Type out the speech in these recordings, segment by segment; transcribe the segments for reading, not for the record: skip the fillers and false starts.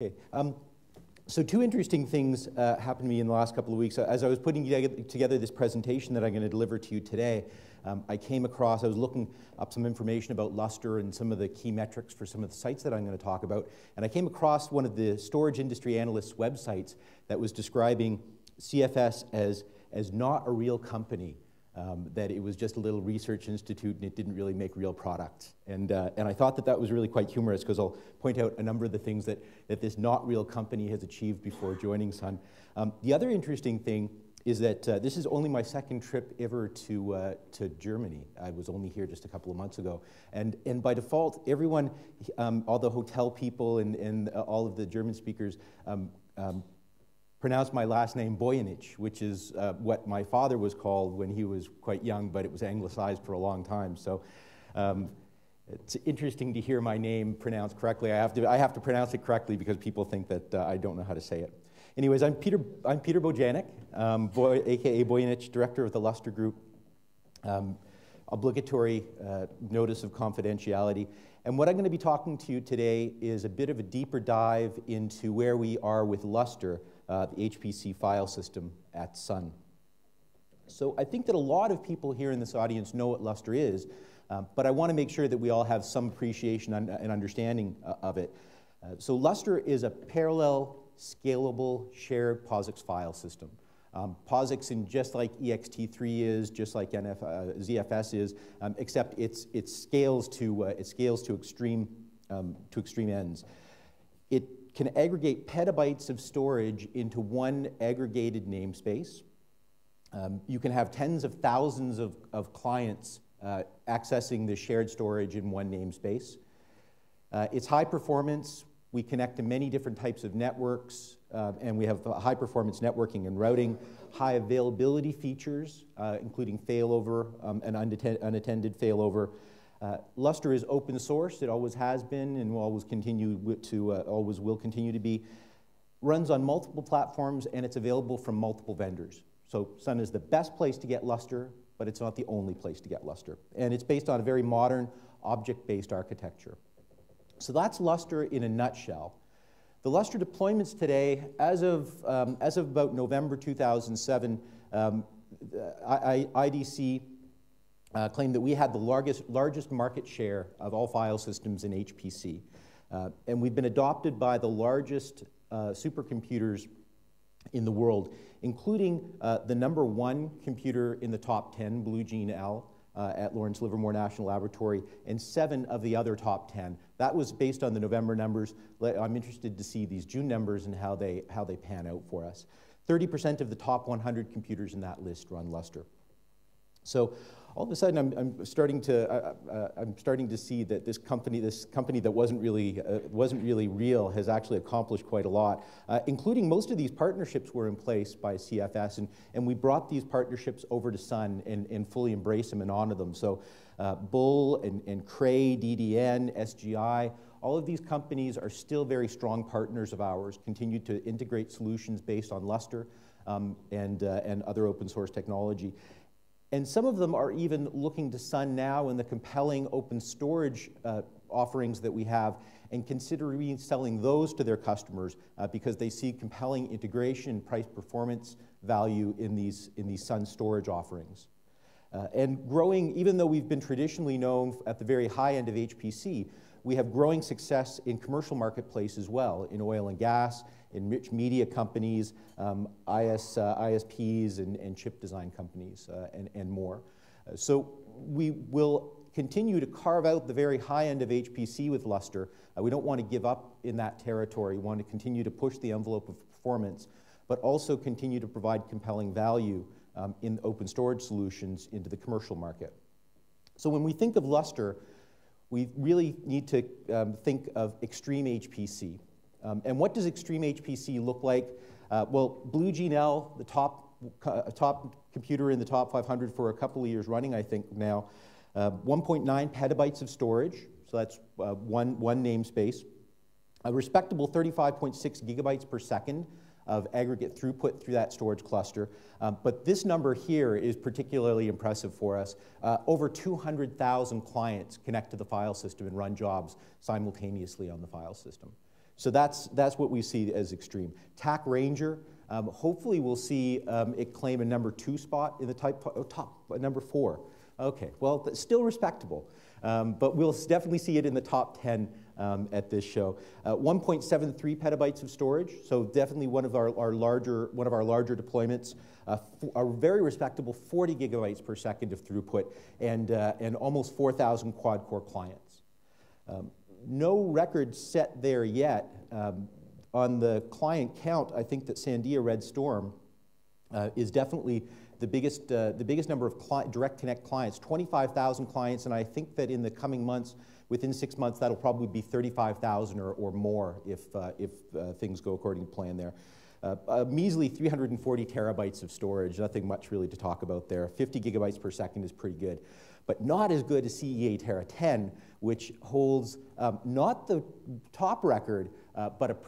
Okay. So two interesting things happened to me in the last couple of weeks. As I was putting together this presentation that I'm going to deliver to you today, I was looking up some information about Lustre and some of the key metrics for some of the sites that I'm going to talk about, and I came across one of the storage industry analysts' websites that was describing CFS as not a real company, that it was just a little research institute and it didn't really make real products. And I thought that that was really quite humorous, because I'll point out a number of the things that this not real company has achieved before joining Sun. The other interesting thing is that this is only my second trip ever to Germany. I was only here just a couple of months ago. And by default, everyone, all the hotel people and all of the German speakers pronounce my last name Bojanic, which is what my father was called when he was quite young, but it was anglicized for a long time. So it's interesting to hear my name pronounced correctly. I have to pronounce it correctly because people think that I don't know how to say it. Anyways, I'm Peter Bojanic, aka Bojanic, director of the Lustre Group. Obligatory notice of confidentiality. And what I'm going to be talking to you today is a bit of a deeper dive into where we are with Lustre, the HPC file system at Sun. So I think that a lot of people here in this audience know what Lustre is, but I want to make sure that we all have some appreciation and understanding of it. So Lustre is a parallel, scalable, shared POSIX file system. POSIX, just like ext3 is, just like ZFS is, except it scales to extreme ends. It can aggregate petabytes of storage into one aggregated namespace. You can have tens of thousands of clients accessing the shared storage in one namespace. It's high performance. We connect to many different types of networks, and we have high performance networking and routing, high availability features, including failover and unattended failover. Lustre is open source. It always has been and will always will continue to be. Runs on multiple platforms, and it's available from multiple vendors. So Sun is the best place to get Lustre, but it's not the only place to get Lustre. And it's based on a very modern object-based architecture. So that's Lustre in a nutshell. The Lustre deployments today, as of about November 2007, IDC claimed that we had the largest market share of all file systems in HPC. And we've been adopted by the largest supercomputers in the world, including the #1 computer in the top 10, BlueGene L, at Lawrence Livermore National Laboratory, and 7 of the other top 10. That was based on the November numbers. I'm interested to see these June numbers and how they pan out for us. 30% of the top 100 computers in that list run Lustre. So all of a sudden, I'm starting to see that this company that wasn't really real has actually accomplished quite a lot, including most of these partnerships were in place by CFS, and we brought these partnerships over to Sun and fully embrace them and honor them. So Bull and Cray, DDN, SGI, all of these companies are still very strong partners of ours, continue to integrate solutions based on Lustre and other open source technology. And some of them are even looking to Sun now in the compelling open storage offerings that we have, and considering selling those to their customers because they see compelling integration, price performance value in these Sun storage offerings. And growing, even though we've been traditionally known at the very high end of HPC, we have growing success in commercial marketplace as well, in oil and gas, in rich media companies, ISPs, and chip design companies, and more. So we will continue to carve out the very high end of HPC with Lustre. We don't want to give up in that territory. We want to continue to push the envelope of performance, but also continue to provide compelling value in open storage solutions into the commercial market. So when we think of Lustre, we really need to think of extreme HPC. And what does extreme HPC look like? Well, BlueGene L, the top computer in the top 500 for a couple of years running, I think now, 1.9 petabytes of storage, so that's one namespace. A respectable 35.6 gigabytes per second of aggregate throughput through that storage cluster. But this number here is particularly impressive for us. Over 200,000 clients connect to the file system and run jobs simultaneously on the file system. So that's what we see as extreme. TACC Ranger, hopefully we'll see it claim a number 2 spot in the top number 4. Okay, well, that's still respectable, but we'll definitely see it in the top 10 at this show. 1.73 petabytes of storage, so definitely one of our larger deployments. A very respectable 40 gigabytes per second of throughput, and almost 4,000 quad-core clients. No record set there yet. On the client count, I think that Sandia Red Storm is definitely the biggest number of direct connect clients, 25,000 clients, and I think that in the coming months, within 6 months, that'll probably be 35,000 or more if things go according to plan there. A measly 340 terabytes of storage, nothing much really to talk about there. 50 gigabytes per second is pretty good, but not as good as CEA Terra 10, which holds not the top record, but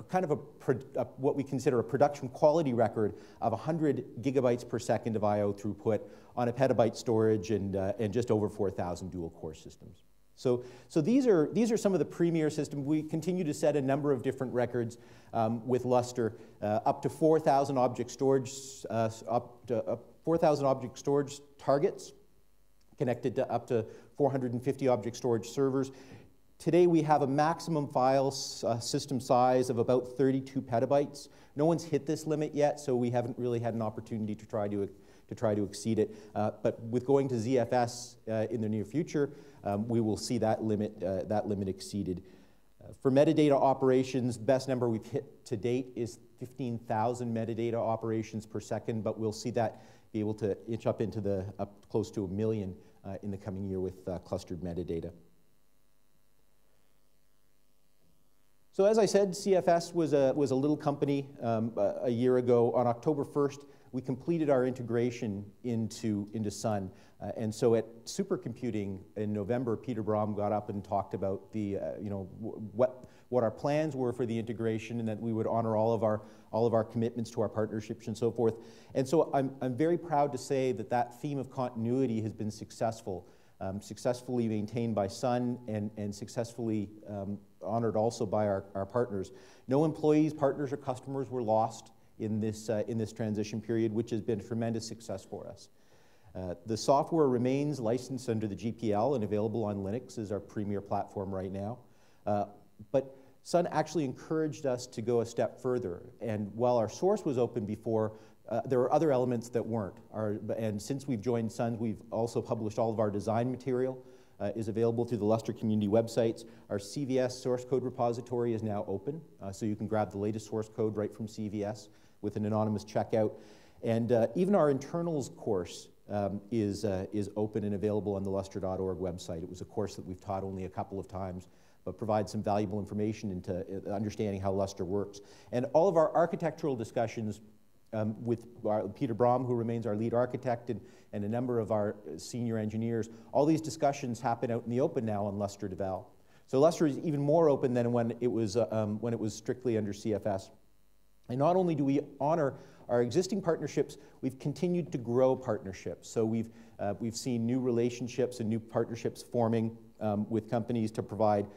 what we consider a production quality record of 100 gigabytes per second of I/O throughput on a petabyte storage and just over 4,000 dual core systems. So these are some of the premier systems. We continue to set a number of different records with Lustre, up to 4,000 object storage, 4,000 object storage targets, connected to up to 450 object storage servers. Today we have a maximum file system size of about 32 petabytes. No one's hit this limit yet, so we haven't really had an opportunity to try to exceed it. But with going to ZFS in the near future, we will see that limit exceeded. For metadata operations, best number we've hit to date is 15,000 metadata operations per second, but we'll see that be able to inch up into close to 1 million in the coming year with clustered metadata. So as I said, CFS was a little company a year ago. On October 1st, we completed our integration into Sun. And so at supercomputing in November, Peter Bojanic got up and talked about what our plans were for the integration, and that we would honor all of our commitments to our partnerships and so forth. And so I'm very proud to say that theme of continuity has been successful, successfully maintained by Sun and successfully honored also by our partners. No employees, partners, or customers were lost in this transition period, which has been a tremendous success for us. The software remains licensed under the GPL and available on Linux as our premier platform right now. But Sun actually encouraged us to go a step further. And while our source was open before, there were other elements that weren't. And since we've joined Sun, we've also published all of our design material. Is available through the Lustre community websites. Our CVS source code repository is now open, so you can grab the latest source code right from CVS with an anonymous checkout. And even our internals course is open and available on the lustre.org website. It was a course that we've taught only a couple of times, but provides some valuable information into understanding how Lustre works. And all of our architectural discussions with Peter Bojanic, who remains our lead architect, and a number of our senior engineers, all these discussions happen out in the open now on Lustre Devel. So Lustre is even more open than when it was strictly under CFS. And not only do we honor our existing partnerships, we've continued to grow partnerships. So we've seen new relationships and new partnerships forming with companies to provide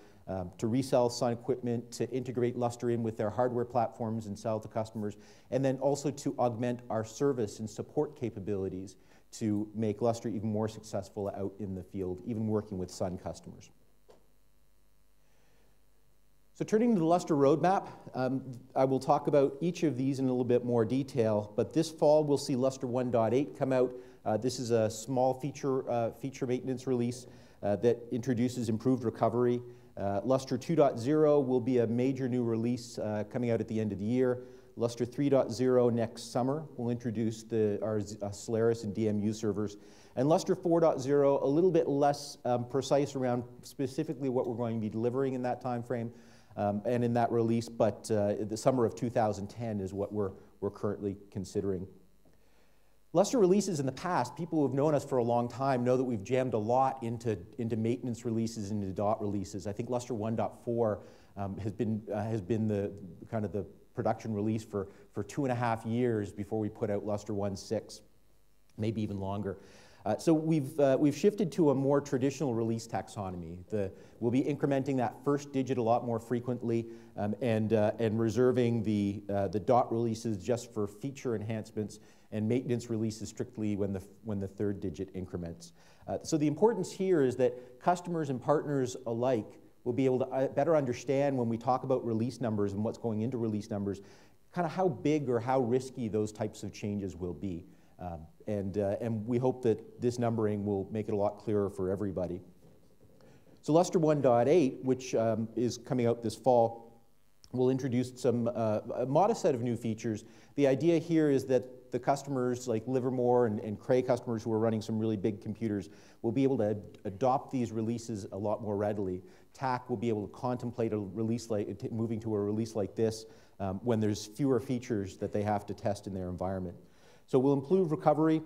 to resell Sun equipment, to integrate Lustre in with their hardware platforms and sell to customers, and then also to augment our service and support capabilities to make Lustre even more successful out in the field, even working with Sun customers. So turning to the Lustre roadmap, I will talk about each of these in a little bit more detail, but this fall we'll see Lustre 1.8 come out. This is a small feature maintenance release that introduces improved recovery. Lustre 2.0 will be a major new release coming out at the end of the year. Lustre 3.0 next summer will introduce our Solaris and DMU servers. And Lustre 4.0, a little bit less precise around specifically what we're going to be delivering in that time frame and in that release, but the summer of 2010 is what we're currently considering. Lustre releases in the past, people who have known us for a long time know that we've jammed a lot into maintenance releases and into dot releases. I think Lustre 1.4 has been the kind of the production release for 2.5 years before we put out Lustre 1.6, maybe even longer. So we've shifted to a more traditional release taxonomy. We'll be incrementing that first digit a lot more frequently, and reserving the dot releases just for feature enhancements, and maintenance releases strictly when the third digit increments. So the importance here is that customers and partners alike will be able to better understand when we talk about release numbers and what's going into release numbers, kind of how big or how risky those types of changes will be. And we hope that this numbering will make it a lot clearer for everybody. So Lustre 1.8, which is coming out this fall, will introduce a modest set of new features. The idea here is that the customers like Livermore and Cray customers who are running some really big computers will be able to adopt these releases a lot more readily. TACC will be able to contemplate a release moving to a release like this when there's fewer features that they have to test in their environment. So we'll improve recovery.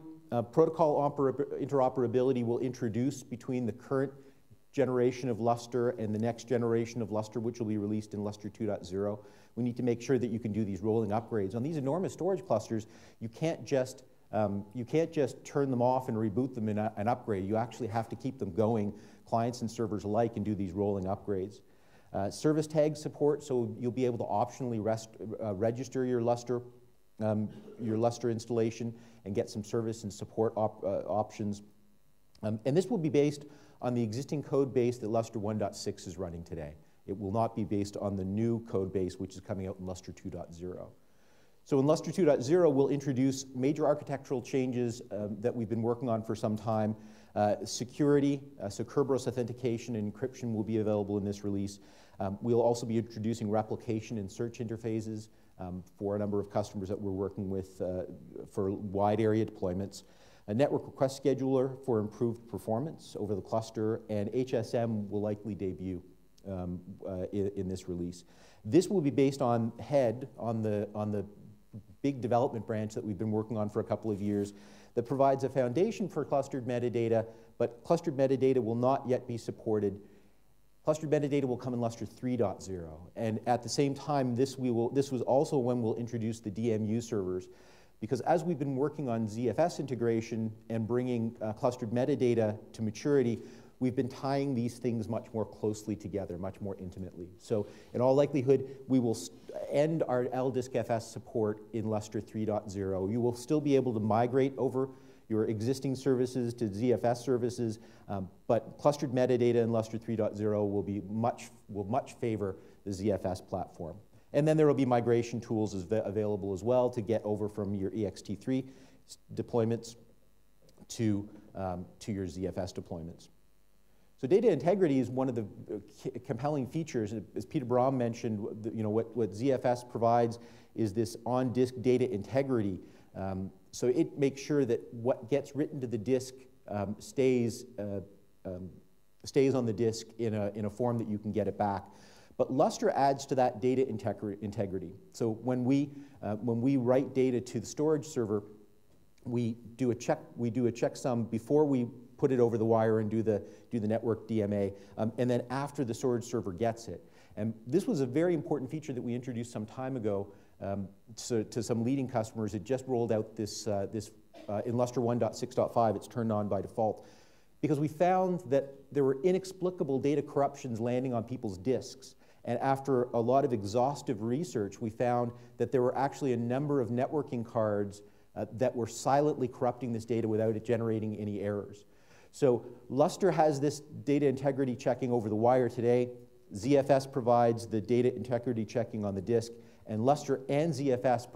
Protocol interoperability will introduce between the current generation of Lustre and the next generation of Lustre, which will be released in Lustre 2.0. We need to make sure that you can do these rolling upgrades. On these enormous storage clusters, you can't just turn them off and reboot them and upgrade. You actually have to keep them going, clients and servers alike, and do these rolling upgrades. Service tag support, so you'll be able to optionally register your Lustre installation and get some service and support options. And this will be based on the existing code base that Lustre 1.6 is running today. It will not be based on the new code base, which is coming out in Lustre 2.0. So in Lustre 2.0, we'll introduce major architectural changes that we've been working on for some time. Security, so Kerberos authentication and encryption will be available in this release. We'll also be introducing replication and search interfaces for a number of customers that we're working with for wide area deployments. A network request scheduler for improved performance over the cluster, and HSM will likely debut in this release. This will be based on HEAD, on the big development branch that we've been working on for a couple of years, that provides a foundation for clustered metadata, but clustered metadata will not yet be supported. Clustered metadata will come in Lustre 3.0, and at the same time, this was also when we'll introduce the DMU servers, because as we've been working on ZFS integration and bringing clustered metadata to maturity, we've been tying these things much more closely together, much more intimately. So in all likelihood, we will end our LDiskFS support in Lustre 3.0. You will still be able to migrate over your existing services to ZFS services, but clustered metadata in Lustre 3.0 will much favor the ZFS platform. And then there will be migration tools available as well to get over from your ext3 deployments to your ZFS deployments. So data integrity is one of the compelling features. As Peter Bojanic mentioned, what ZFS provides is this on-disk data integrity. So it makes sure that what gets written to the disk stays on the disk in a form that you can get it back. But Lustre adds to that data integrity. So when we write data to the storage server, we do a checksum before we put it over the wire and do the network DMA, and then after the storage server gets it. And this was a very important feature that we introduced some time ago to some leading customers. It just rolled out in Lustre 1.6.5. It's turned on by default, because we found that there were inexplicable data corruptions landing on people's disks. And after a lot of exhaustive research, we found that there were actually a number of networking cards that were silently corrupting this data without it generating any errors. So Lustre has this data integrity checking over the wire today. ZFS provides the data integrity checking on the disk, and Lustre and ZFS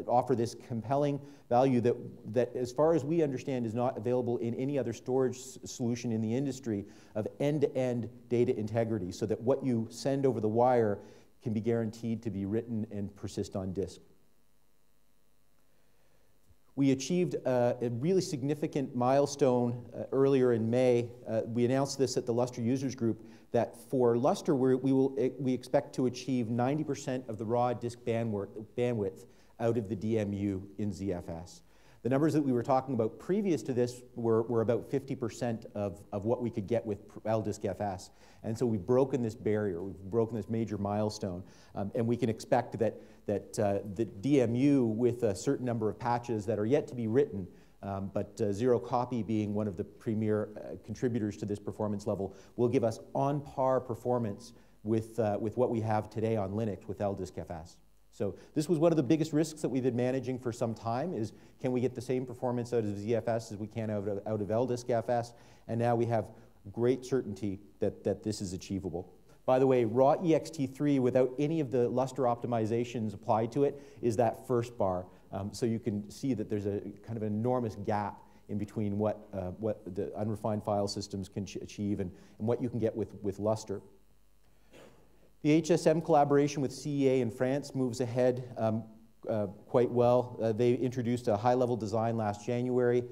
offer this compelling value that, as far as we understand, is not available in any other storage solution in the industry, of end-to-end data integrity, so that what you send over the wire can be guaranteed to be written and persist on disk. We achieved a really significant milestone earlier in May. We announced this at the Lustre Users Group, that for Lustre, we expect to achieve 90% of the raw disk bandwidth out of the DMU in ZFS. The numbers that we were talking about previous to this were about 50% of what we could get with LDiskFS. And so we've broken this barrier, we've broken this major milestone, and we can expect that the DMU, with a certain number of patches that are yet to be written, But zero copy being one of the premier contributors to this performance level will give us on-par performance with what we have today on Linux with LDiskFS. So this was one of the biggest risks that we've been managing for some time is, can we get the same performance out of ZFS as we can out of LDiskFS? And now we have great certainty that this is achievable. By the way, raw ext3 without any of the Lustre optimizations applied to it is that first bar. So you can see that there's a kind of enormous gap in between what the unrefined file systems can achieve and what you can get with Lustre. The HSM collaboration with CEA in France moves ahead quite well. They introduced a high-level design last January.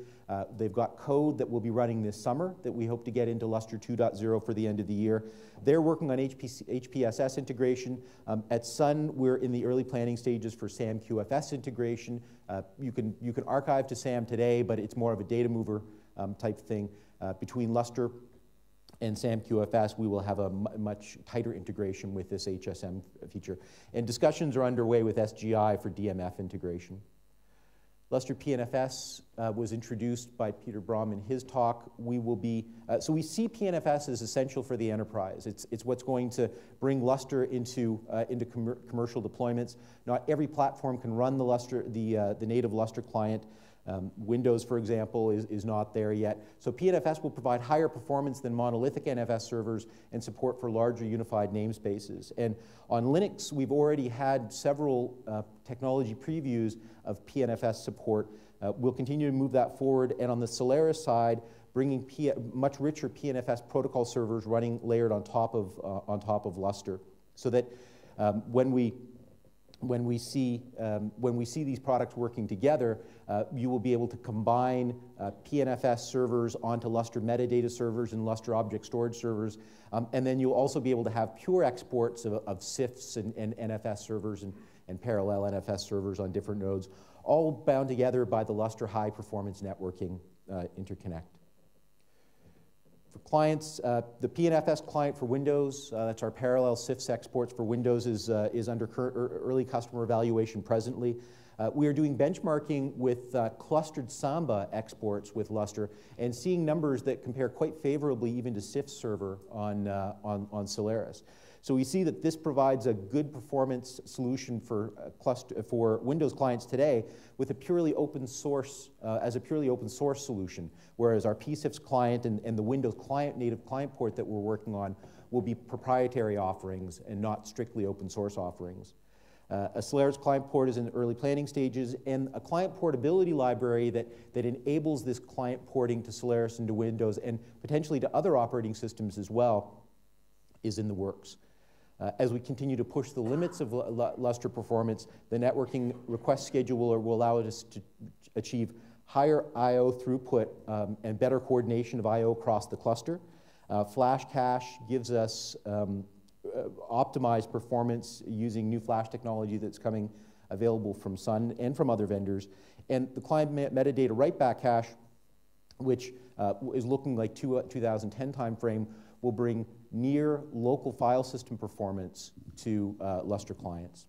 They've got code that will be running this summer that we hope to get into Lustre 2.0 for the end of the year. They're working on HPSS integration. At Sun, we're in the early planning stages for SAM QFS integration. You can archive to SAM today, but it's more of a data mover type thing. Between Lustre and SAM QFS, we will have a much tighter integration with this HSM feature. And discussions are underway with SGI for DMF integration. Lustre-pNFS was introduced by Peter Bojanic in his talk. We will be, so we see pNFS as essential for the enterprise. It's what's going to bring Lustre into commercial deployments. Not every platform can run the native Lustre client. Windows, for example, is not there yet. So pNFS will provide higher performance than monolithic NFS servers and support for larger unified namespaces. And on Linux, we've already had several technology previews of pNFS support. We'll continue to move that forward. And on the Solaris side, bringing much richer pNFS protocol servers running layered on top of Lustre, so that when we see these products working together, you will be able to combine pNFS servers onto Lustre metadata servers and Lustre object storage servers, and then you'll also be able to have pure exports of CIFS and NFS servers and parallel NFS servers on different nodes, all bound together by the Lustre high performance networking interconnect. For clients, the pNFS client for Windows, that's our parallel CIFS exports for Windows, is under early customer evaluation presently. We are doing benchmarking with clustered Samba exports with Lustre and seeing numbers that compare quite favorably even to CIFS server on Solaris. So we see that this provides a good performance solution for Windows clients today with a purely open source, as a purely open source solution, whereas our pCIFS client and the Windows client, native client port that we're working on will be proprietary offerings and not strictly open source offerings. A Solaris client port is in the early planning stages, and a client portability library that enables this client porting to Solaris and to Windows and potentially to other operating systems as well is in the works. As we continue to push the limits of Lustre performance, the networking request scheduler will allow us to achieve higher I/O throughput and better coordination of I/O across the cluster. Flash cache gives us optimized performance using new flash technology that's coming available from Sun and from other vendors. And the client metadata write-back cache, which is looking like 2010 timeframe, will bring near local file system performance to Lustre clients.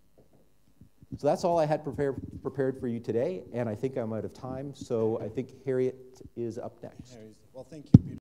So that's all I had prepared for you today, and I think I'm out of time, so I think Harriet is up next. Well, thank you, Peter.